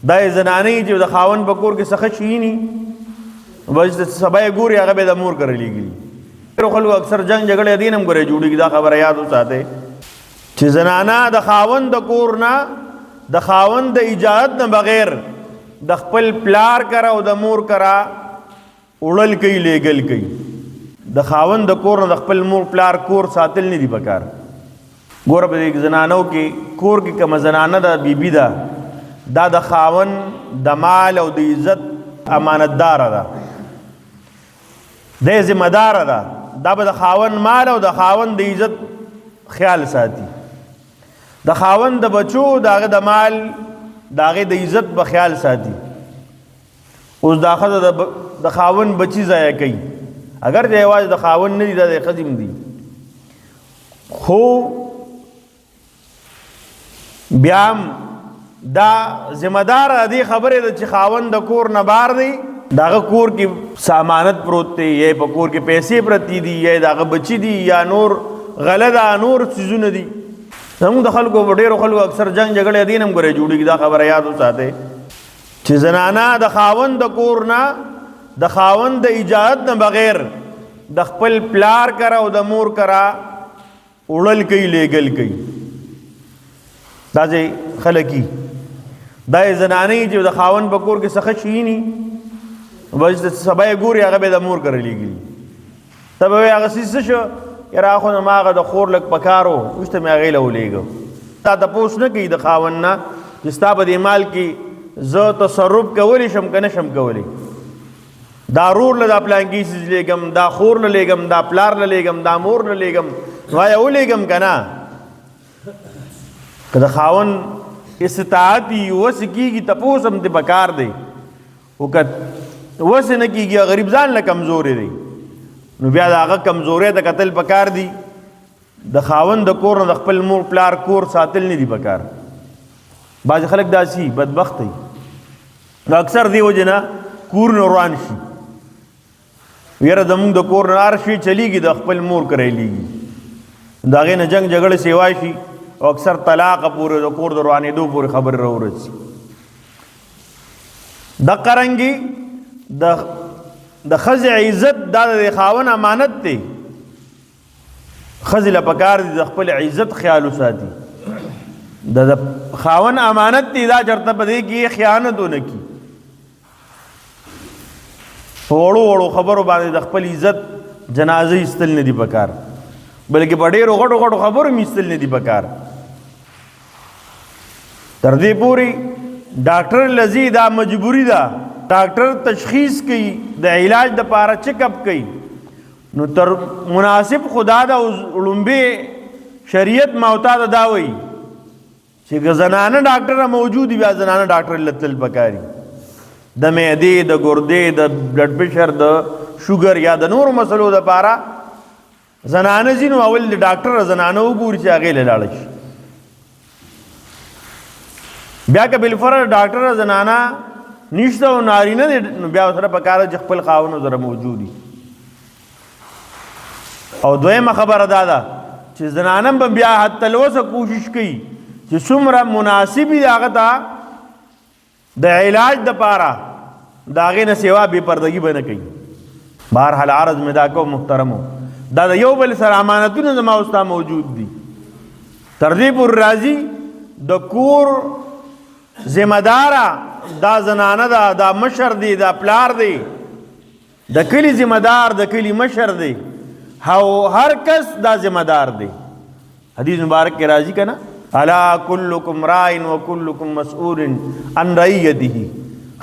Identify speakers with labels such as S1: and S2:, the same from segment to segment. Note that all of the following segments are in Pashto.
S1: دا زنانې چې د خاوند په کور کې څه شي ني بس سبا یې ګوري هغه به د مور کړی لګي ډېرو خلکو اکثر جنگ جګړې دین هم ګورې جوړېږي دا خبره یاد وساتئ چې زنانه د خاوند د کور نه د خاوند د اجازت نه بغیر د خپل پلار کرا او د مور کرا وړل کوي لیګل کوي د خاوند د کور نه د خپل مور پلار کور ساتل نه دی پکار ګوره په زنانو کې کور کې کوم زنانه د بیبي ده دا د خاوند د مال او د عزت امانتدار ده د ذمہ دار ده دا به د خاوند مال او د خاوند د عزت خیال ساتي د خاوند د بچو داغه د مال داغه د عزت په خیال ساتي اوس داخله د خاوند بچی ضایع کوي اگر د आवाज د خاوند نه دی د قدیم دی خو بیام دا ذمہ دار دی خبره د چې خاوند د کور نه بار دی داغه کور کې سامانت پروت دی یا په کور کې پیسې پرتی دي یا داغه بچی دي یا نور غلط نور چیزونه دي زموږ د خلکو ډېرو خلکو اکثر جنگ جګړې دین هم ګورې جوړېږي دا خبره یاد وساتئ چې زنانه د خاوند د کور نه د خاوند د اجازت نه بغیر د خپل پلار کرا او د مور کرا وړل کوي لیګل کوي دا چې خلکی دا زنانې چې د خاوند په کور کې څه شي ني بس سبا یې ګوري هغه به د مور کړی لګي ته به هغه څه شو یاره خو نه ماغه د خور لک پکارو اوسته مې هغې له ولېږو تا تپوس نه کوي د خاوند نه چې ستا په دې مال کې زه تصرف کولی شم که نه شم کولی دا رور له دا پلانکي څیز لېږم دا خور له لېږم دا پلار له لېږم دا مور له لېږم نو آیا ولېږم که نه که د خاوند استطاعت وي وسې کېږي تپوس هم دې پکار دی خو که وسې نه کېږي غریب ځان له کمزورې دی نو بیا د هغه کمزورۍ ته کتل پکار دي د خاوند د کور نه د خپل مور پلار کور ساتل نه دي پکار بعض خلک داسي بدبخت دي نو اکثر دی وجه نه کور نه روان شي یاره زموږ د کور نه هر شی چلیږي د خپل مور کرایلیږي د هغې نه جنګ جګړې سیوا شي او اکثر طلاقه پورې د کور د روانېدو پورې خبرې راورسي دقه رنګې د ښځې عزت دا د خاوند امانت دی ښځې له پکار دي د خپل عزت خیال وساتي د خاوند امانت دی دا چېرته په دې کې خیانت ونه کړي په وړو وړو خبرو باندې د خپل عزت جنازه ایستل نه دي پکار بلکې په ډېرو غټو غټو خبرو هم ایستل نه دي پکار تر دې پورې ډاکټر لذي دا مجبوري ده ډاکټر تشخیص کوي د علاج د پاره چیک اپ کوي نو تر مناسب خدا دا لومبه شریعت معتاد دا وي چې زنانه ډاکټر موجود بیا زنانه ډاکټر لتل پکاري د معدې د ګردې د بلډ پریشر د شوګر یا د نورو مسلو د پاره زنانه ځینو اول د ډاکټر زنانه وګوري چې هغې له لاړه شي بیا که بالفرض ډاکټر زنانه نشته او نارینه دی نو بیا سره پکاره چې خپل خاوند سره موجود وي او دویمه خبره دا ده چې زنانه به بیا حتی تلوسه کوشش کوي چې څومره مناسب وي هغه ته د علاج دپاره د هغې نه سوا بې پردګي به نه کوي بهرحال عرض مې دا کوم محترمو دا د یو بل سره امانتونه زما او ستا موجود دي تر دې پورې راځي د کور ذمہ داره دا زنانه ده دا مشر دی دا پلار دی د کلی ذمہ دار د کلی مشر دی هر کس دا ذمہ دار دی حدیث مبارک کې راځي که نه الا کلکم راع وکلکم مسئول عن رعیته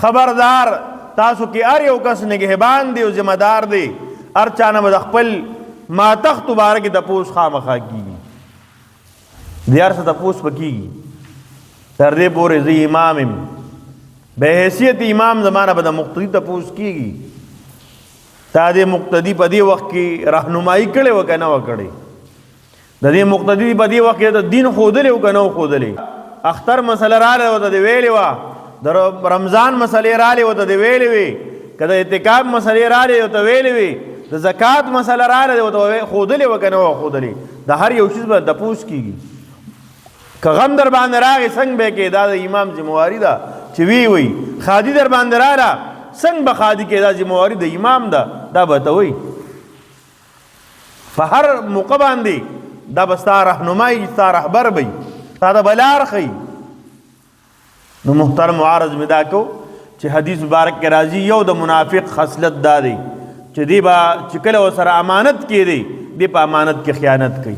S1: خبردار تاسو کې هر یو کس نگهبان دی او ذمہ دار دی هر چا نه به د خپل ماتخت باره کې تپوس خامخا کېږي د هر څه تپوس به کېږي تر دې پورې زه امام یم به حیثیت امام زمانه به د مقتدي تپوس کېږي تا دې مقتدي په دې وخت کې رهنمایي کړې وه که نه وه کړې د دې مقتدي په دې وخت کې د دین ښودلې وه که نه وه ښودلې اختر مسله راغله ورته دې ویلې وه د رمضان مسلې راغلې ورته دې ویلې وې که د اعتکاف مسلې راغلې ورته ویلې وې د زکات مسله راغله ورته ښودلې وه که نه وه ښودلې د هر یو چیز به تپوس کېږي که غم در باندې راغی څنګه به کې دا د امام ذمہواري ده چې وی خادي در باندې رااله څنګه به خادي کې دا ذمہواری د امام ده دا به ته وی فهر موقع باندې دا به ستا رهنمایي ستا رهبر وي تا ته به لار ښیي. نو محترم عارض مې دا کو چې حدیث مبارک کې راځي یو د منافق خصلت دا دی چې دی به چې کله ورسره امانت کې دی دی په امانت کې خیانت کوي.